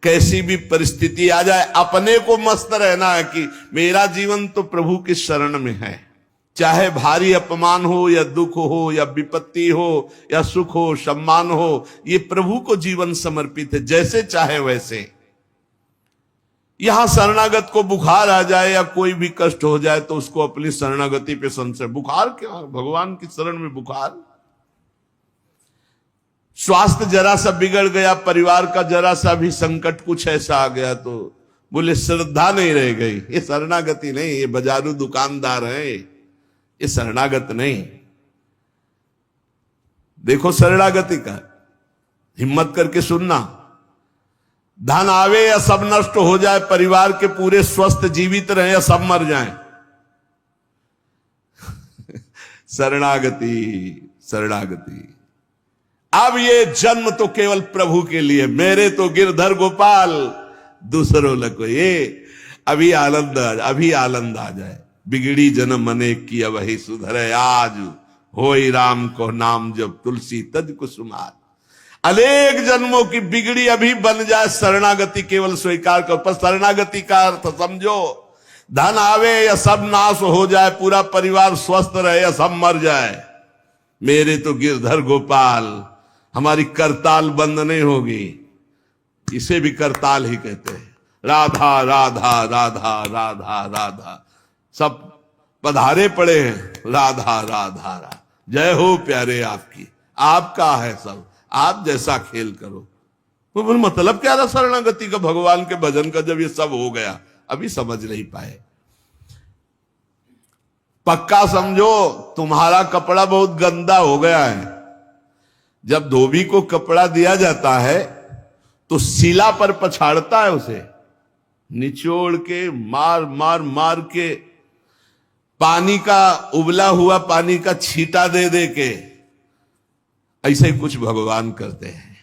कैसी भी परिस्थिति आ जाए अपने को मस्त रहना है कि मेरा जीवन तो प्रभु की शरण में है। चाहे भारी अपमान हो या दुख हो या विपत्ति हो या सुख हो सम्मान हो, ये प्रभु को जीवन समर्पित है, जैसे चाहे वैसे। यहां शरणागत को बुखार आ जाए या कोई भी कष्ट हो जाए तो उसको अपनी शरणागति पे संशय। बुखार क्या, भगवान की शरण में बुखार। स्वास्थ्य जरा सा बिगड़ गया, परिवार का जरा सा भी संकट कुछ ऐसा आ गया तो बोले श्रद्धा नहीं रह गई। ये शरणागति नहीं, ये बाजारू दुकानदार है, ये शरणागत नहीं। देखो शरणागति का हिम्मत करके सुनना। धन आवे या सब नष्ट हो जाए, परिवार के पूरे स्वस्थ जीवित रहे या सब मर जाएं, शरणागति शरणागति। अब ये जन्म तो केवल प्रभु के लिए, मेरे तो गिरधर गोपाल दूसरों लको। ये अभी आनंद आ जाए। बिगड़ी जन्म अनेक की वही सुधरे, आज होई राम को नाम जब तुलसी तज कुसुमार। अनेक जन्मों की बिगड़ी अभी बन जाए, शरणागति केवल स्वीकार करो। पर शरणागति का अर्थ समझो, धन आवे या सब नाश हो जाए, पूरा परिवार स्वस्थ रहे या सब मर जाए, मेरे तो गिरधर गोपाल, हमारी करताल बंद नहीं होगी। इसे भी करताल ही कहते हैं। राधा राधा राधा राधा राधा, सब पधारे पड़े हैं। राधा राधा राधा, जय हो प्यारे आपकी, आपका है सब, आप जैसा खेल करो। तो बोल मतलब क्या था शरणागति का, भगवान के भजन का, जब ये सब हो गया अभी समझ नहीं पाए। पक्का समझो तुम्हारा कपड़ा बहुत गंदा हो गया है। जब धोबी को कपड़ा दिया जाता है तो शिला पर पछाड़ता है, उसे निचोड़ के मार मार मार के, पानी का उबला हुआ पानी का छींटा दे दे के, ऐसे ही कुछ भगवान करते हैं।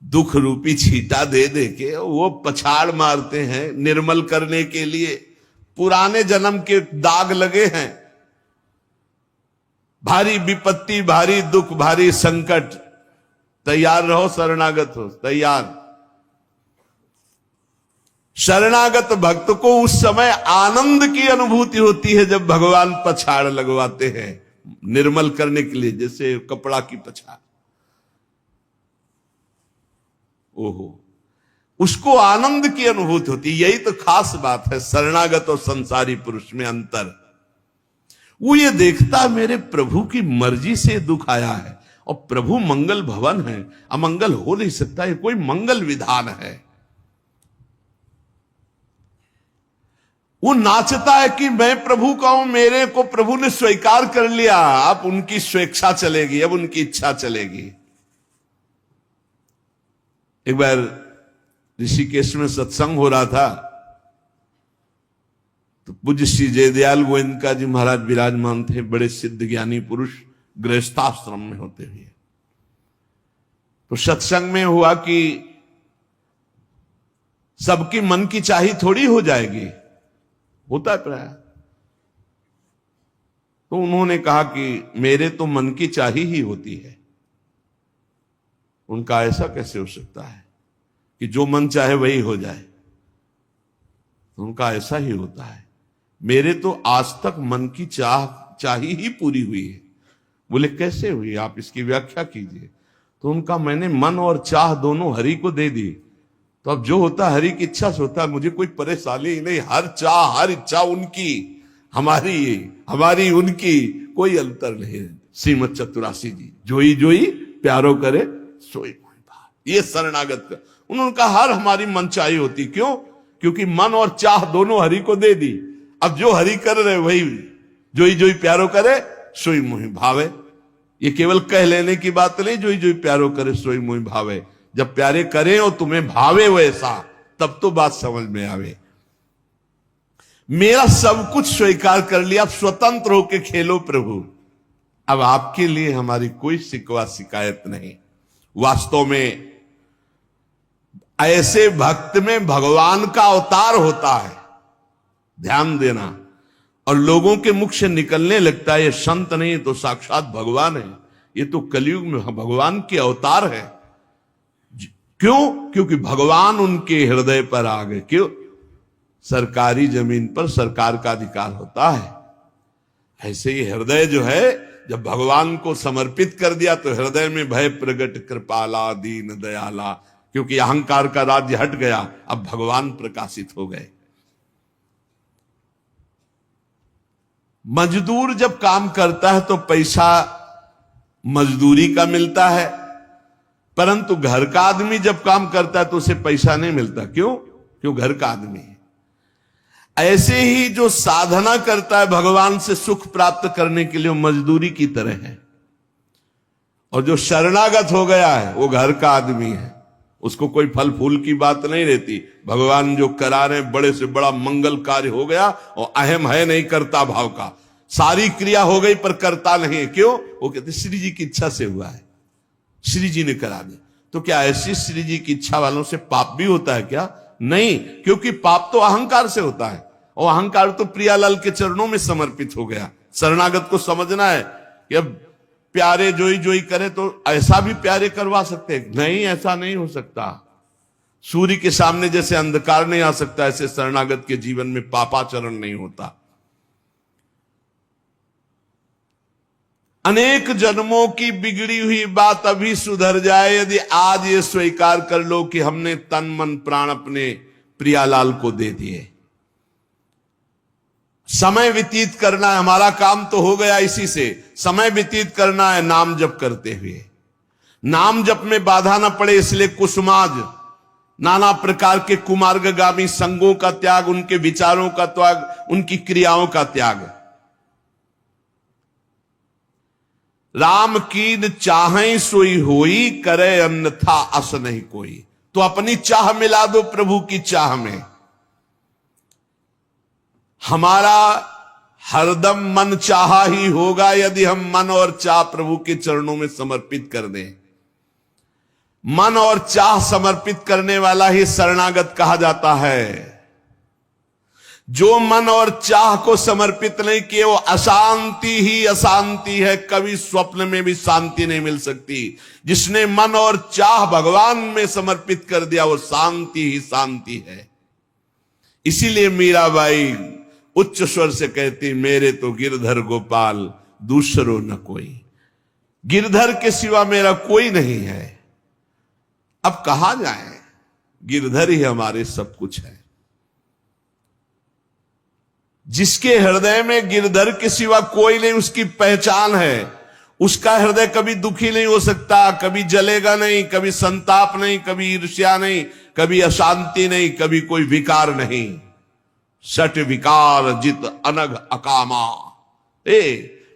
दुख रूपी छींटा दे दे के वो पछाड़ मारते हैं निर्मल करने के लिए। पुराने जन्म के दाग लगे हैं, भारी विपत्ति, भारी दुख, भारी संकट, तैयार रहो, शरणागत हो, तैयार। शरणागत भक्त को उस समय आनंद की अनुभूति होती है जब भगवान पछाड़ लगवाते हैं निर्मल करने के लिए, जैसे कपड़ा की पछाड़। ओहो, उसको आनंद की अनुभूति होती है। यही तो खास बात है शरणागत और संसारी पुरुष में अंतर। वो ये देखता मेरे प्रभु की मर्जी से दुख आया है और प्रभु मंगल भवन है, अमंगल हो नहीं सकता, ये कोई मंगल विधान है। वो नाचता है कि मैं प्रभु का हूं, मेरे को प्रभु ने स्वीकार कर लिया, अब उनकी स्वेच्छा चलेगी, अब उनकी इच्छा चलेगी। एक बार ऋषिकेश में सत्संग हो रहा था तो पूज्य श्री जयदयाल गोविंदका जी महाराज विराजमान थे, बड़े सिद्ध ज्ञानी पुरुष, गृहस्थाश्रम में होते हुए। तो सत्संग में हुआ कि सबकी मन की चाही थोड़ी हो जाएगी, होता है प्राय। तो उन्होंने कहा कि मेरे तो मन की चाही ही होती है। उनका ऐसा कैसे हो सकता है कि जो मन चाहे वही हो जाए? तो उनका ऐसा ही होता है, मेरे तो आज तक मन की चाही ही पूरी हुई है। बोले कैसे हुई, आप इसकी व्याख्या कीजिए। तो उनका मैंने मन और चाह दोनों हरि को दे दी, तो अब जो होता है हरि की इच्छा से होता है, मुझे कोई परेशानी ही नहीं। हर चाह हर इच्छा उनकी, हमारी उनकी, कोई अंतर नहीं। श्रीमद चतुरासी जी, जोई जोई प्यारो करे सोई मोहि भाव। ये शरणागत का उन्होंने कहा हर हमारी मन चाही होती। क्यों? क्योंकि मन और चाह दोनों हरि को दे दी। अब जो हरि कर रहे वही जोई जोई प्यारो करे सोई मोहि भावे। ये केवल कह लेने की बात नहीं, जोई जोई प्यारो करे सोई मोहि भावे। जब प्यारे करें और तुम्हें भावे वैसा, तब तो बात समझ में आवे। मेरा सब कुछ स्वीकार कर लिया, अब स्वतंत्र होके खेलो प्रभु। अब आपके लिए हमारी कोई शिकवा शिकायत नहीं। वास्तव में ऐसे भक्त में भगवान का अवतार होता है, ध्यान देना। और लोगों के मुख से निकलने लगता है ये संत नहीं तो साक्षात भगवान है, ये तो कलयुग में भगवान के अवतार है। क्यों? क्योंकि भगवान उनके हृदय पर आ गए। क्यों? सरकारी जमीन पर सरकार का अधिकार होता है। ऐसे ही हृदय जो है, जब भगवान को समर्पित कर दिया तो हृदय में भय प्रगट कृपाला दीन दयाला, क्योंकि अहंकार का राज्य हट गया, अब भगवान प्रकाशित हो गए। मजदूर जब काम करता है तो पैसा मजदूरी का मिलता है, परंतु घर का आदमी जब काम करता है तो उसे पैसा नहीं मिलता। क्यों? क्यों? घर का आदमी है। ऐसे ही जो साधना करता है भगवान से सुख प्राप्त करने के लिए, वो मजदूरी की तरह है। और जो शरणागत हो गया है वो घर का आदमी है, उसको कोई फल फूल की बात नहीं रहती। भगवान जो करा रहे बड़े से बड़ा मंगल कार्य हो गया, और अहम है नहीं करता भाव का, सारी क्रिया हो गई पर करता नहीं है। क्यों? वो कहते श्री जी की इच्छा से हुआ है, श्री जी ने करा दिया। तो क्या ऐसी श्री जी की इच्छा वालों से पाप भी होता है क्या? नहीं, क्योंकि पाप तो अहंकार से होता है, और अहंकार तो प्रियालाल के चरणों में समर्पित हो गया। शरणागत को समझना है कि अब प्यारे जोई जोई करे तो ऐसा भी प्यारे करवा सकते हैं? नहीं, ऐसा नहीं हो सकता। सूर्य के सामने जैसे अंधकार नहीं आ सकता, ऐसे शरणागत के जीवन में पापाचरण नहीं होता। अनेक जन्मों की बिगड़ी हुई बात अभी सुधर जाए यदि आज ये स्वीकार कर लो कि हमने तन मन प्राण अपने प्रियालाल को दे दिए। समय व्यतीत करना है, हमारा काम तो हो गया इसी से। समय व्यतीत करना है नाम जप करते हुए, नाम जप में बाधा न पड़े इसलिए कुसुमाज, नाना प्रकार के कुमार्गगामी संगों का त्याग, उनके विचारों का त्याग, उनकी क्रियाओं का त्याग। राम कीन चाहे सोई होई, करे अन्यथा अस नहीं कोई। तो अपनी चाह मिला दो प्रभु की चाह में। हमारा हरदम मन चाहा ही होगा यदि हम मन और चाह प्रभु के चरणों में समर्पित कर दें। मन और चाह समर्पित करने वाला ही शरणागत कहा जाता है। जो मन और चाह को समर्पित नहीं किए वो अशांति ही अशांति है, कभी स्वप्न में भी शांति नहीं मिल सकती। जिसने मन और चाह भगवान में समर्पित कर दिया वो शांति ही शांति है। इसीलिए मीराबाई उच्च स्वर से कहती, मेरे तो गिरधर गोपाल दूसरो न कोई। गिरधर के सिवा मेरा कोई नहीं है। अब कहां जाएं? गिरधर ही हमारे सब कुछ है। जिसके हृदय में गिरधर के सिवा कोई नहीं, उसकी पहचान है। उसका हृदय कभी दुखी नहीं हो सकता, कभी जलेगा नहीं, कभी संताप नहीं, कभी ईर्ष्या नहीं, कभी अशांति नहीं, कभी कोई विकार नहीं। सट विकार जित अनग अकामा।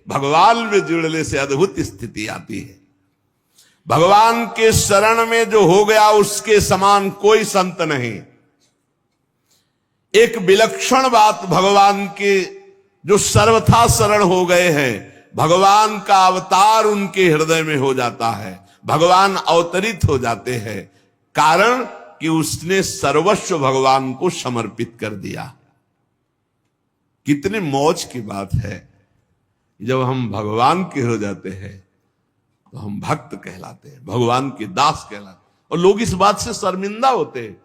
भगवान में जुड़ने से अद्भुत स्थिति आती है। भगवान के शरण में जो हो गया उसके समान कोई संत नहीं। एक विलक्षण बात, भगवान के जो सर्वथा शरण हो गए हैं, भगवान का अवतार उनके हृदय में हो जाता है, भगवान अवतरित हो जाते हैं। कारण कि उसने सर्वस्व भगवान को समर्पित कर दिया। कितने मौज की बात है, जब हम भगवान के हो जाते हैं तो हम भक्त कहलाते हैं, भगवान के दास कहलाते हैं। और लोग इस बात से शर्मिंदा होते हैं।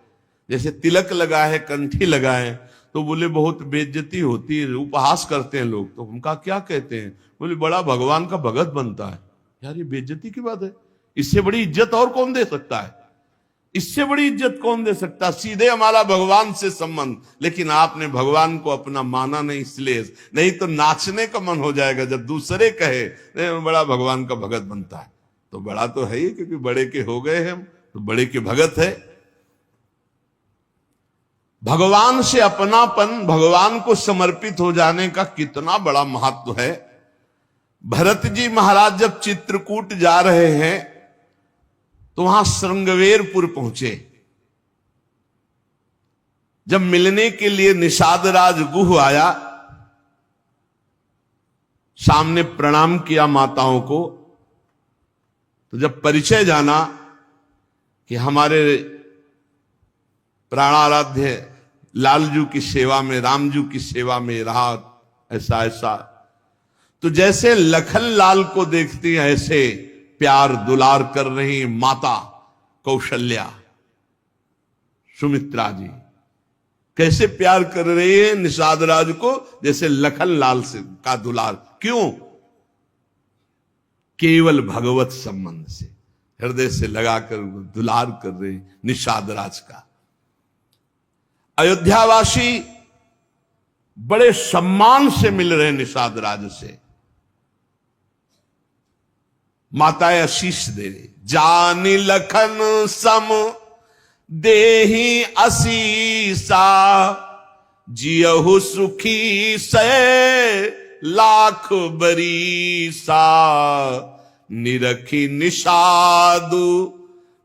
जैसे तिलक लगाए, कंठी लगाए तो बोले बहुत बेइज्जती होती है, उपहास करते हैं लोग। तो हम कहा क्या कहते हैं? बोले बड़ा भगवान का भगत बनता है। यार ये बेइज्जती की बात है। इससे बड़ी इज्जत और कौन दे सकता है? इससे बड़ी इज्जत कौन दे सकता? सीधे हमारा भगवान से संबंध। लेकिन आपने भगवान को अपना माना नहीं, इसलिए नहीं तो नाचने का मन हो जाएगा जब दूसरे कहे नहीं बड़ा भगवान का भगत बनता है। तो बड़ा तो है ही, क्योंकि बड़े के हो गए हम, तो बड़े के भगत है। भगवान से अपनापन, भगवान को समर्पित हो जाने का कितना बड़ा महत्व है। भरत जी महाराज जब चित्रकूट जा रहे हैं तो वहां श्रृंगवेरपुर पहुंचे। जब मिलने के लिए निषाद राज गुह आया, सामने प्रणाम किया माताओं को। तो जब परिचय जाना कि हमारे प्राणाराध्य लालजू की सेवा में, रामजू की सेवा में रहा, ऐसा ऐसा, तो जैसे लखन लाल को देखती हैं ऐसे प्यार दुलार कर रही माता कौशल्या, सुमित्रा जी कैसे प्यार कर रही है निषाद राज को, जैसे लखन लाल से का दुलार। क्यों? केवल भगवत संबंध से, हृदय से लगाकर दुलार कर रहे निषाद राज का। अयोध्यावासी बड़े सम्मान से मिल रहे निषाद राज से। माताएं आशीष दे रही, जानी लखन सम देही असीसा, जियहु सुखी से लाख बरीसा, निरखी निषादु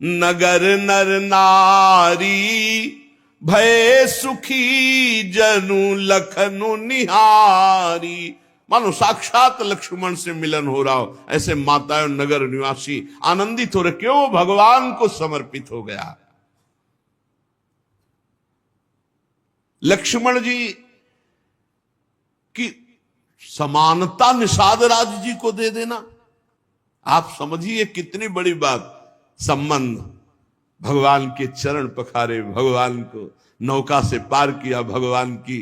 नगर नर नारी, भय सुखी जनु लखनु निहारी। मानो साक्षात लक्ष्मण से मिलन हो रहा हो, ऐसे माताएं नगर निवासी आनंदित हो रहे। क्यों? भगवान को समर्पित हो गया। लक्ष्मण जी की समानता निषाद राज जी को दे देना, आप समझिए कितनी बड़ी बात। संबंध, भगवान के चरण पखारे, भगवान को नौका से पार किया, भगवान की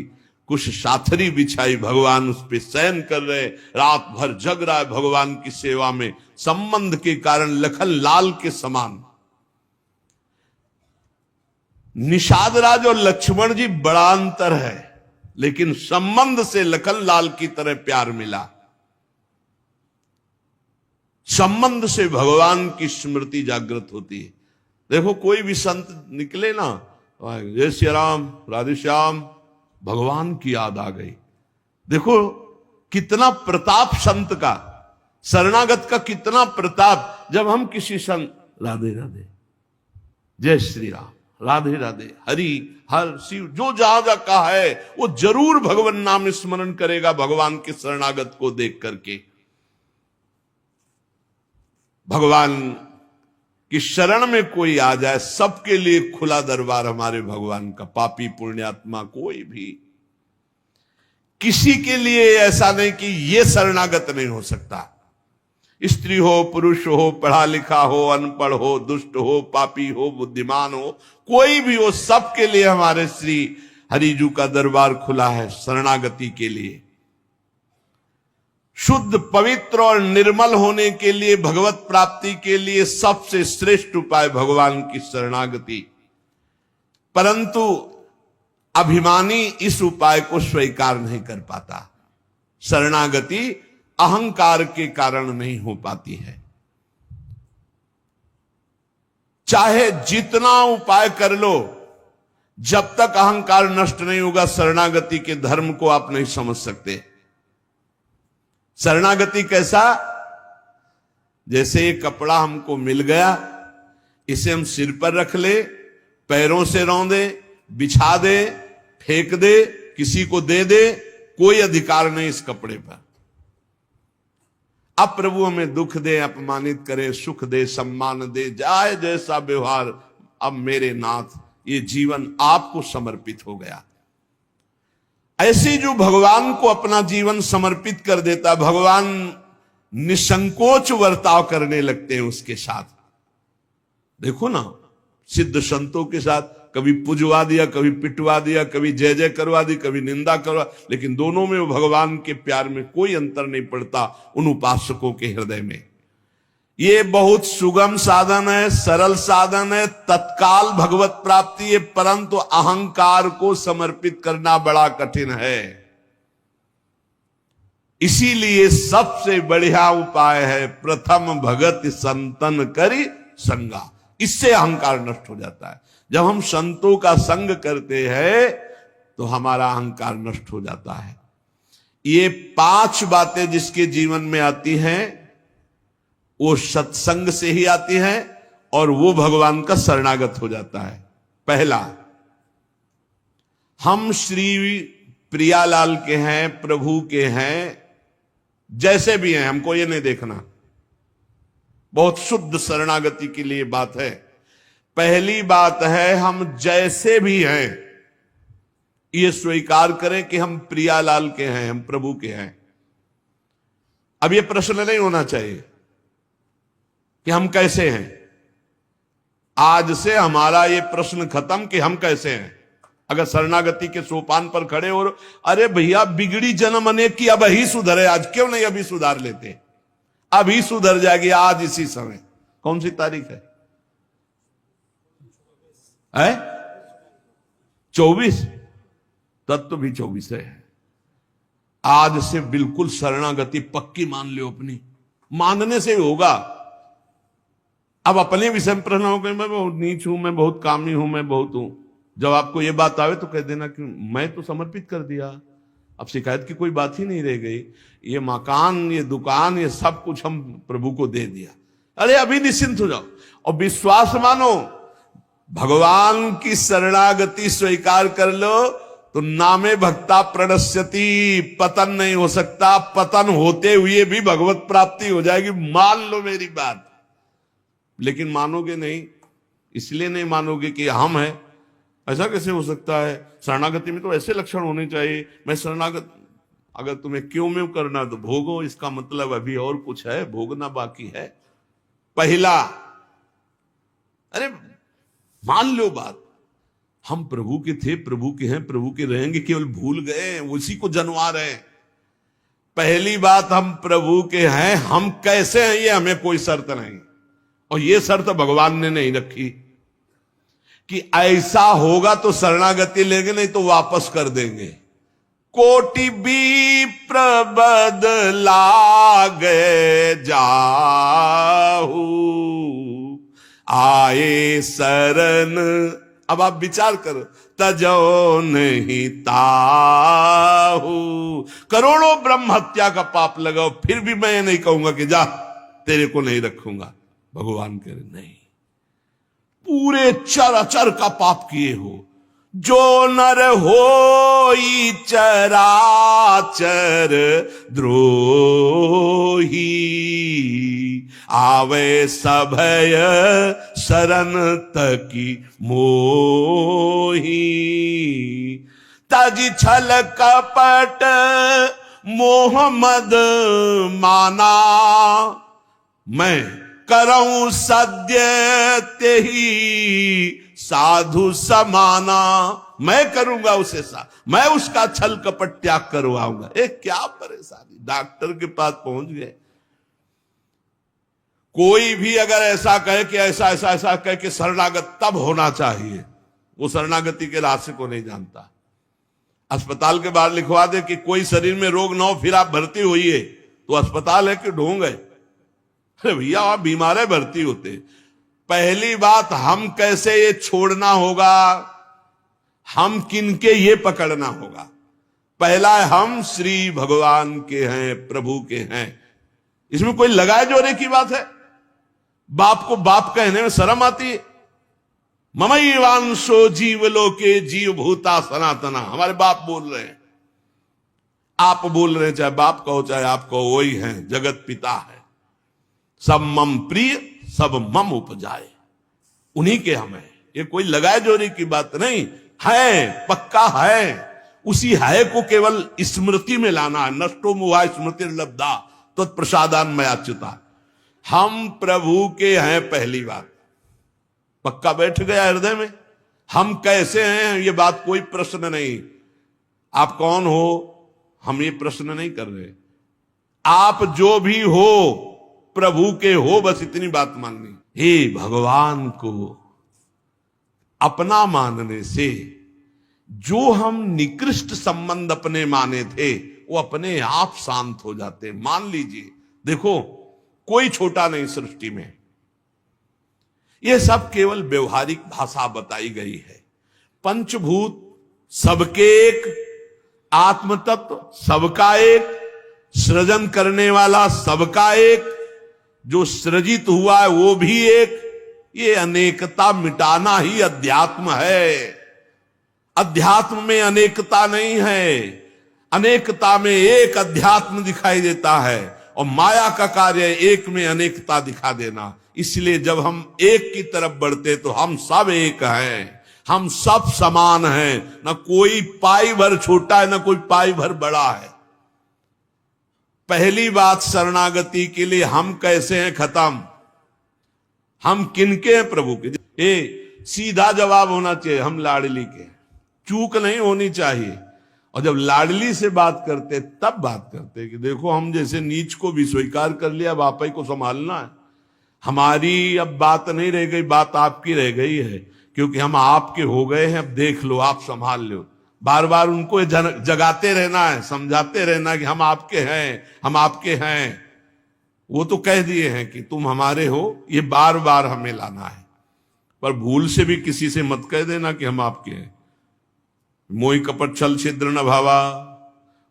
कुछ साथरी बिछाई, भगवान उस पे शयन कर रहे, रात भर जग रहा है भगवान की सेवा में। संबंध के कारण लखन लाल के समान। निषाद राज और लक्ष्मण जी बड़ा अंतर है, लेकिन संबंध से लखन लाल की तरह प्यार मिला। संबंध से भगवान की स्मृति जागृत होती है। देखो कोई भी संत निकले ना, जय श्री राम, राधे श्याम, भगवान की याद आ गई। देखो कितना प्रताप संत का, शरणागत का कितना प्रताप। जब हम किसी संत, राधे राधे, जय श्री राम, राधे राधे, हरि हर शिव, जो जहां जा का है वो जरूर भगवान नाम स्मरण करेगा भगवान के शरणागत को देख करके। भगवान की शरण में कोई आ जाए, सबके लिए खुला दरबार हमारे भगवान का। पापी पुण्यात्मा कोई भी, किसी के लिए ऐसा नहीं कि ये शरणागत नहीं हो सकता। स्त्री हो, पुरुष हो, पढ़ा लिखा हो, अनपढ़ हो, दुष्ट हो, पापी हो, बुद्धिमान हो, कोई भी हो, सबके लिए हमारे श्री हरिजू का दरबार खुला है शरणागति के लिए। शुद्ध, पवित्र और निर्मल होने के लिए, भगवत प्राप्ति के लिए सबसे श्रेष्ठ उपाय भगवान की शरणागति। परंतु अभिमानी इस उपाय को स्वीकार नहीं कर पाता। शरणागति अहंकार के कारण नहीं हो पाती है। चाहे जितना उपाय कर लो, जब तक अहंकार नष्ट नहीं होगा, शरणागति के धर्म को आप नहीं समझ सकते। शरणागति कैसा? जैसे ये कपड़ा हमको मिल गया, इसे हम सिर पर रख ले, पैरों से रौंदे, बिछा दे, फेंक दे, किसी को दे दे, कोई अधिकार नहीं इस कपड़े पर। अब प्रभु हमें दुख दे, अपमानित करे, सुख दे, सम्मान दे, जाए जैसा व्यवहार, अब मेरे नाथ ये जीवन आपको समर्पित हो गया। ऐसे जो भगवान को अपना जीवन समर्पित कर देता, भगवान निसंकोच वर्ताव करने लगते हैं उसके साथ। देखो ना, सिद्ध संतों के साथ कभी पुजवा दिया, कभी पिटवा दिया, कभी जय जय करवा दी, कभी निंदा करवा, लेकिन दोनों में भगवान के प्यार में कोई अंतर नहीं पड़ता उन उपासकों के हृदय में। ये बहुत सुगम साधन है, सरल साधन है, तत्काल भगवत प्राप्ति है, परंतु अहंकार को समर्पित करना बड़ा कठिन है। इसीलिए सबसे बढ़िया उपाय है प्रथम भगत संतन करी संगा। इससे अहंकार नष्ट हो जाता है। जब हम संतों का संग करते हैं तो हमारा अहंकार नष्ट हो जाता है। ये 5 बातें जिसके जीवन में आती हैं वो सत्संग से ही आती हैं और वो भगवान का शरणागत हो जाता है। पहला, हम श्री प्रियालाल के हैं, प्रभु के हैं, जैसे भी हैं, हमको ये नहीं देखना। बहुत शुद्ध शरणागति के लिए बात है। पहली बात है हम जैसे भी हैं ये स्वीकार करें कि हम प्रियालाल के हैं, हम प्रभु के हैं। अब ये प्रश्न नहीं होना चाहिए कि हम कैसे हैं। आज से हमारा ये प्रश्न खत्म कि हम कैसे हैं। अगर शरणागति के सोपान पर खड़े हो, अरे भैया बिगड़ी जन्म अनेक की, अब ही सुधरे, आज क्यों नहीं अभी सुधार लेते, अभी सुधर जाएगी आज इसी समय। कौन सी तारीख है? 24। तत्व भी 24 है। आज से बिल्कुल शरणागति पक्की मान लो अपनी, मानने से होगा। अब अपने विषय में प्रश्न हो गए, मैं बहुत नीच हूं, मैं बहुत कामी हूं, मैं बहुत हूं। जब आपको ये बात आवे तो कह देना कि मैं तो समर्पित कर दिया, अब शिकायत की कोई बात ही नहीं रह गई। ये मकान, ये दुकान, ये सब कुछ हम प्रभु को दे दिया। अरे अभी निश्चिंत हो जाओ और विश्वास मानो, भगवान की शरणागति स्वीकार कर लो तो नामे भक्ता प्रणश्यति, पतन नहीं हो सकता। पतन होते हुए भी भगवत प्राप्ति हो जाएगी, मान लो मेरी बात। लेकिन मानोगे नहीं, इसलिए नहीं मानोगे कि हम हैं। ऐसा कैसे हो सकता है? शरणागति में तो ऐसे लक्षण होने चाहिए। मैं शरणागत, अगर तुम्हें क्यों में करना तो भोगो, इसका मतलब अभी और कुछ है, भोगना बाकी है। पहला, अरे मान लो बात, हम प्रभु के थे, प्रभु के हैं, प्रभु के रहेंगे, केवल भूल गए, उसी को जनवा रहे हैं। पहली बात, हम प्रभु के हैं, हम कैसे हैं ये हमें कोई शर्त नहीं, और ये शर्त भगवान ने नहीं रखी कि ऐसा होगा तो शरणागति लेंगे, नहीं तो वापस कर देंगे। कोटि विप्र बदलागे जाहू, आए शरण। अब आप विचार करो, तजो नहीं ताहू। करोड़ों ब्रह्म हत्या का पाप लगाओ, फिर भी मैं नहीं कहूंगा कि जा तेरे को नहीं रखूंगा। भगवान कह रहे नहीं, पूरे चराचर का पाप किए हो, जो नर होई चराचर द्रोही, आवे सभय शरण तकी मोही। तज छल कपट मोह मद माना, मैं करऊं सद्य तेहि साधु समाना। मैं करूंगा उसे मैं उसका छल कपट त्याग करवाऊंगा। क्या परेशानी, डॉक्टर के पास पहुंच गए। कोई भी अगर ऐसा कहे कि ऐसा ऐसा ऐसा कहे कि शरणागत तब होना चाहिए, वो शरणागति के रास्ते को नहीं जानता। अस्पताल के बाहर लिखवा दे कि कोई शरीर में रोग न हो फिर आप भर्ती होइए, तो अस्पताल है कि ढोंग है? अरे भैया आप बीमार है, भर्ती होते। पहली बात, हम कैसे ये छोड़ना होगा, हम किनके ये पकड़ना होगा। पहला है, हम श्री भगवान के हैं, प्रभु के हैं। इसमें कोई लगाए जोड़े की बात है? बाप को बाप कहने में शर्म आती है। ममैवांशो जीवलोके जीव भूता सनातना, हमारे बाप बोल रहे हैं, आप बोल रहे हैं, चाहे बाप कहो चाहे आप कहो, वही हैं, जगत पिता है। सब मम प्रिय, सब मम उपजाए, उन्हीं के हम हैं। ये कोई लगाए जोड़ी की बात नहीं है, पक्का है। उसी है को केवल स्मृति में लाना है। नष्टो मुआ स्मृति लब्धा तो प्रसादान मयाच्युता। हम प्रभु के हैं, पहली बात पक्का बैठ गया हृदय में। हम कैसे हैं ये बात कोई प्रश्न नहीं। आप कौन हो हम ये प्रश्न नहीं कर रहे। आप जो भी हो प्रभु के हो, बस इतनी बात माननी। हे भगवान को अपना मानने से जो हम निकृष्ट संबंध अपने माने थे वो अपने आप शांत हो जाते। मान लीजिए, देखो कोई छोटा नहीं सृष्टि में, यह सब केवल व्यवहारिक भाषा बताई गई है। पंचभूत सबके एक, आत्म तत्व सबका एक, सृजन करने वाला सबका एक, जो सृजित हुआ है वो भी एक। ये अनेकता मिटाना ही अध्यात्म है। अध्यात्म में अनेकता नहीं है, अनेकता में एक अध्यात्म दिखाई देता है, और माया का कार्य एक में अनेकता दिखा देना। इसलिए जब हम एक की तरफ बढ़ते तो हम सब एक हैं, हम सब समान हैं, न कोई पाई भर छोटा है न कोई पाई भर बड़ा है। पहली बात, शरणागति के लिए हम कैसे हैं खत्म। हम किनके हैं? प्रभु के। सीधा जवाब होना चाहिए, हम लाडली के। चूक नहीं होनी चाहिए। और जब लाडली से बात करते तब बात करते कि देखो हम जैसे नीच को भी स्वीकार कर लिया, अब आप ही को संभालना है। हमारी अब बात नहीं रह गई, बात आपकी रह गई है, क्योंकि हम आपके हो गए हैं। अब देख लो, आप संभाल लो। बार बार उनको जगाते रहना है, समझाते रहना कि हम आपके हैं, हम आपके हैं। वो तो कह दिए हैं कि तुम हमारे हो, ये बार बार हमें लाना है। पर भूल से भी किसी से मत कह देना कि हम आपके हैं। मोहि कपट छल छिद्र न भावा,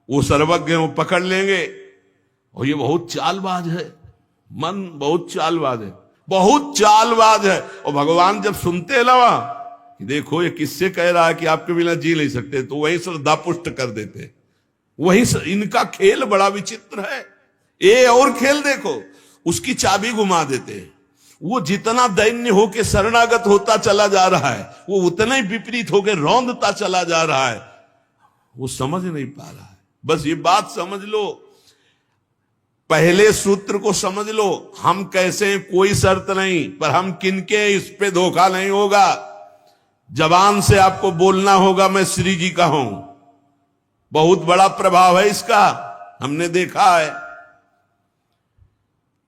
वो सर्वज्ञ हैं, वो पकड़ लेंगे। और ये बहुत चालबाज है, मन बहुत चालबाज है, बहुत चालबाज है। और भगवान जब सुनते लवा कि देखो ये किससे कह रहा है कि आपके बिना जी नहीं सकते, तो वही श्रद्धा पुष्ट कर देते। वही इनका खेल बड़ा विचित्र है। ये और खेल देखो, उसकी चाबी घुमा देते। वो जितना दैन्य होके शरणागत होता चला जा रहा है, वो उतना ही विपरीत होके रौंदता चला जा रहा है। वो समझ नहीं पा रहा है। बस ये बात समझ लो, पहले सूत्र को समझ लो। हम कैसे, कोई शर्त नहीं, पर हम किनके, इस पे धोखा नहीं होगा। जबान से आपको बोलना होगा मैं श्री जी का हूं। बहुत बड़ा प्रभाव है इसका, हमने देखा है।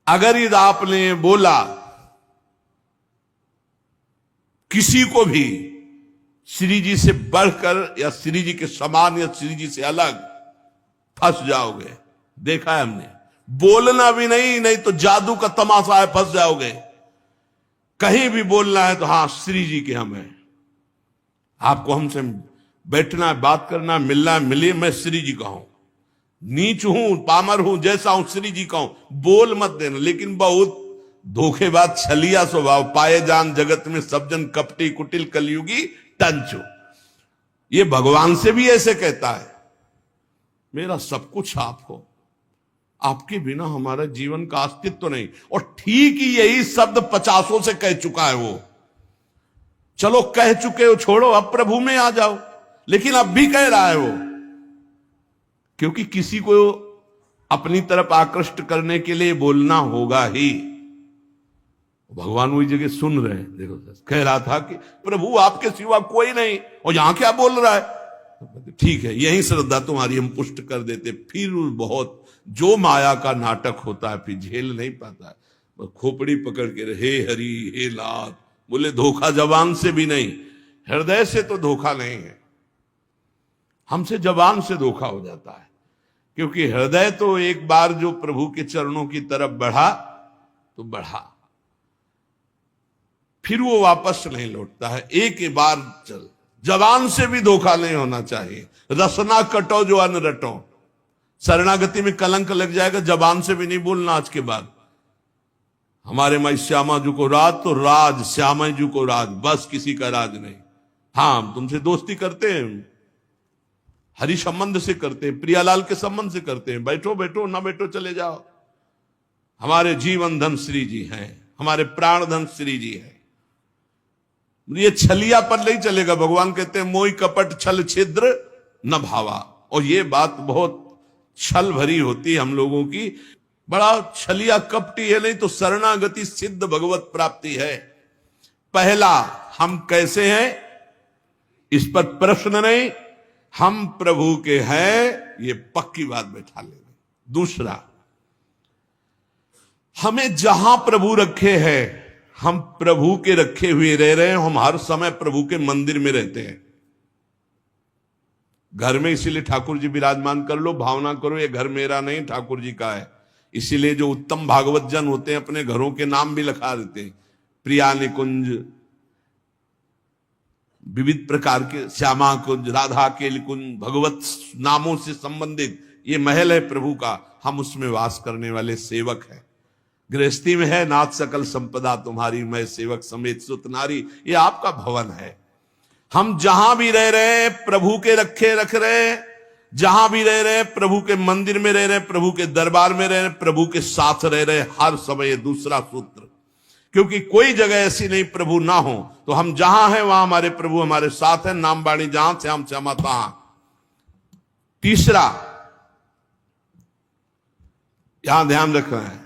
अगर यदि आपने बोला किसी को भी श्री जी से बढ़कर या श्री जी के समान या श्री जी से अलग, फंस जाओगे। देखा है हमने। बोलना भी नहीं, नहीं तो जादू का तमाशा है, फंस जाओगे। कहीं भी बोलना है तो हाँ श्री जी के हम हैं, आपको हमसे बैठना है, बात करना है, मिलना है, मिलिए, मैं श्री जी का हूं। नीच हूं, पामर हूं, जैसा हूं श्री जी का हूं। बोल मत देना। लेकिन बहुत धोखेबाज छलिया स्वभाव, पाए जान जगत में सब जन कपटी कुटिल कलयुगी टंचो। ये भगवान से भी ऐसे कहता है, मेरा सब कुछ आप हो, आपके बिना हमारा जीवन का अस्तित्व नहीं। और ठीक ही यही शब्द 50 से कह चुका है वो। चलो कह चुके हो, छोड़ो, अब प्रभु में आ जाओ। लेकिन अब भी कह रहा है वो, क्योंकि किसी को अपनी तरफ आकृष्ट करने के लिए बोलना होगा ही। भगवान वही जगह सुन रहे हैं। देखो, कह रहा था कि प्रभु आपके सिवा कोई नहीं, और यहां क्या बोल रहा है? ठीक है, यही श्रद्धा तुम्हारी हम पुष्ट कर देते। फिर बहुत जो माया का नाटक होता है, फिर झेल नहीं पाता है, खोपड़ी पकड़ के हे हरि हे नाथ बोले। धोखा जबान से भी नहीं, हृदय से तो धोखा नहीं है, हमसे जबान से धोखा हो जाता है। क्योंकि हृदय तो एक बार जो प्रभु के चरणों की तरफ बढ़ा तो बढ़ा, फिर वो वापस नहीं लौटता है। एक बार चल, जबान से भी धोखा नहीं होना चाहिए। रसना कटो जो अन्न रटो, शरणागति में कलंक लग जाएगा। जबान से भी नहीं बोलना आज के बाद। हमारे माई श्यामा जी को राज तो राज, श्यामा जी को राज, बस किसी का राज नहीं। हाँ, तुमसे दोस्ती करते हैं, हरि संबंध से करते हैं, प्रियालाल के संबंध से करते हैं। बैठो बैठो, ना बैठो चले जाओ। हमारे जीवन धन श्री जी हैं, हमारे प्राण धन श्री जी हैं। ये छलिया पर नहीं चलेगा। भगवान कहते हैं मोहि कपट छल छिद्र न भावा। और ये बात बहुत छल भरी होती है हम लोगों की। बड़ा छलिया कपटी है, नहीं तो शरणागति सिद्ध भगवत प्राप्ति है। पहला, हम कैसे हैं इस पर प्रश्न नहीं, हम प्रभु के हैं, ये पक्की बात बैठा लेंगे। दूसरा, हमें जहां प्रभु रखे हैं, हम प्रभु के रखे हुए रह रहे हैं। हम हर समय प्रभु के मंदिर में रहते हैं। घर में इसीलिए ठाकुर जी विराजमान कर लो, भावना करो ये घर मेरा नहीं ठाकुर जी का है। इसीलिए जो उत्तम भागवत जन होते हैं अपने घरों के नाम भी लिखा देते हैं, प्रिया निकुंज, विविध प्रकार के श्यामा कुंज, राधा के कुंज, भगवत नामों से संबंधित ये महल है प्रभु का। हम उसमें वास करने वाले सेवक हैं। गृहस्थी में है नाथ सकल संपदा तुम्हारी, मैं सेवक समेत सुत नारी, ये आपका भवन है। हम जहां भी रह रहे हैं प्रभु के रखे रख रहे हैं, जहां भी रह रहे हैं प्रभु के मंदिर में रह रहे हैं, प्रभु के दरबार में रह रहे हैं, प्रभु के साथ रह रहे हैं हर समय। दूसरा सूत्र, क्योंकि कोई जगह ऐसी नहीं प्रभु ना हो, तो हम जहां हैं वहां हमारे प्रभु हमारे साथ हैं। नाम बाणी जहां श्याम श्यामा तहां। तीसरा, यहां ध्यान रखना है,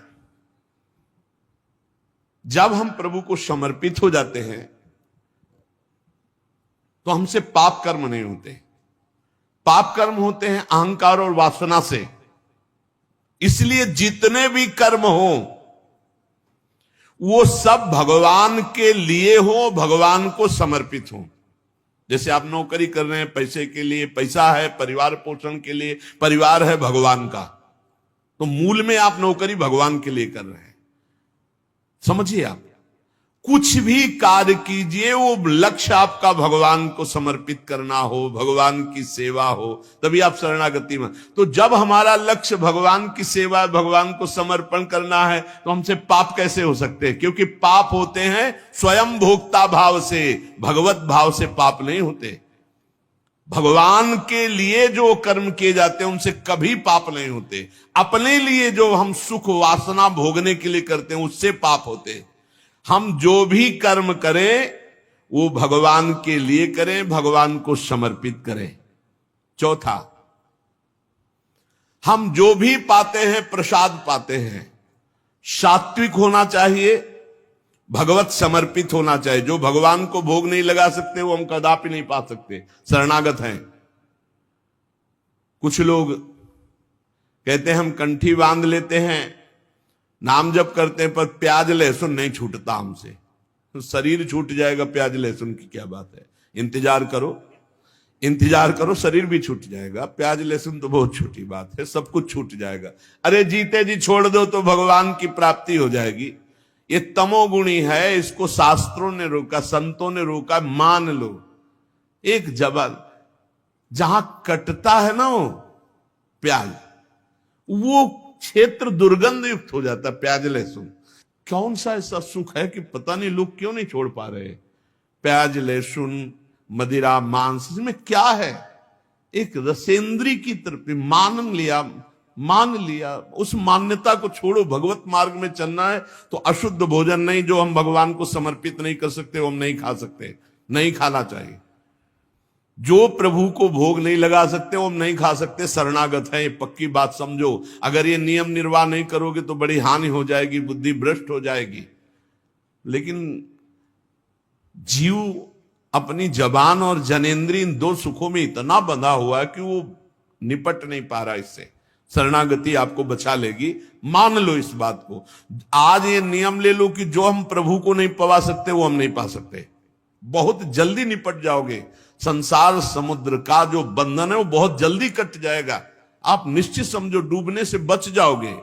जब हम प्रभु को समर्पित हो जाते हैं तो हमसे पाप कर्म नहीं होते। पाप कर्म होते हैं अहंकार और वासना से। इसलिए जितने भी कर्म हो वो सब भगवान के लिए हो, भगवान को समर्पित हो। जैसे आप नौकरी कर रहे हैं पैसे के लिए, पैसा है परिवार पोषण के लिए, परिवार है भगवान का, तो मूल में आप नौकरी भगवान के लिए कर रहे हैं। समझिए, आप कुछ भी कार्य कीजिए वो लक्ष्य आपका भगवान को समर्पित करना हो, भगवान की सेवा हो, तभी आप शरणागति में। तो जब हमारा लक्ष्य भगवान की सेवा, भगवान को समर्पण करना है, तो हमसे पाप कैसे हो सकते हैं? क्योंकि पाप होते हैं स्वयं भोक्ता भाव से, भगवत भाव से पाप नहीं होते। भगवान के लिए जो कर्म किए जाते हैं उनसे कभी पाप नहीं होते। अपने लिए जो हम सुख वासना भोगने के लिए करते हैं उससे पाप होते। हम जो भी कर्म करें वो भगवान के लिए करें, भगवान को समर्पित करें। चौथा, हम जो भी पाते हैं प्रसाद पाते हैं, सात्विक होना चाहिए, भगवत समर्पित होना चाहिए। जो भगवान को भोग नहीं लगा सकते वो हम कदापि नहीं पा सकते, शरणागत हैं। कुछ लोग कहते हैं हम कंठी बांध लेते हैं, नाम जप करते हैं, पर प्याज लहसुन नहीं छूटता हमसे। तो शरीर छूट जाएगा, प्याज लहसुन की क्या बात है? इंतजार करो, इंतजार करो, शरीर भी छूट जाएगा। प्याज लहसुन तो बहुत छोटी बात है, सब कुछ छूट जाएगा। अरे जीते जी छोड़ दो तो भगवान की प्राप्ति हो जाएगी। ये तमोगुणी है, इसको शास्त्रों ने रोका, संतों ने रोका। मान लो एक जबल जहां कटता है ना वो प्याज, वो क्षेत्र दुर्गंध युक्त हो जाता है। प्याज लहसुन कौन सा ऐसा सुख है कि पता नहीं लोग क्यों नहीं छोड़ पा रहे? प्याज लहसुन, मदिरा, मांस, इसमें क्या है? एक रसेंद्री की तृप्ति। मान लिया, उस मान्यता को छोड़ो। भगवत मार्ग में चलना है तो अशुद्ध भोजन नहीं, जो हम भगवान को समर्पित नहीं कर सकते वो हम नहीं खा सकते, नहीं खाना चाहिए। जो प्रभु को भोग नहीं लगा सकते वो हम नहीं खा सकते, शरणागत है। ये पक्की बात समझो। अगर ये नियम निर्वाह नहीं करोगे तो बड़ी हानि हो जाएगी, बुद्धि भ्रष्ट हो जाएगी। लेकिन जीव अपनी जबान और जनेंद्री इन दो सुखों में इतना बंधा हुआ है कि वो निपट नहीं पा रहा इससे। शरणागति आपको बचा लेगी, मान लो इस बात को। आज ये नियम ले लो कि जो हम प्रभु को नहीं पवा सकते वो हम नहीं पा सकते। बहुत जल्दी निपट जाओगे। संसार समुद्र का जो बंधन है वो बहुत जल्दी कट जाएगा। आप निश्चित समझो, डूबने से बच जाओगे।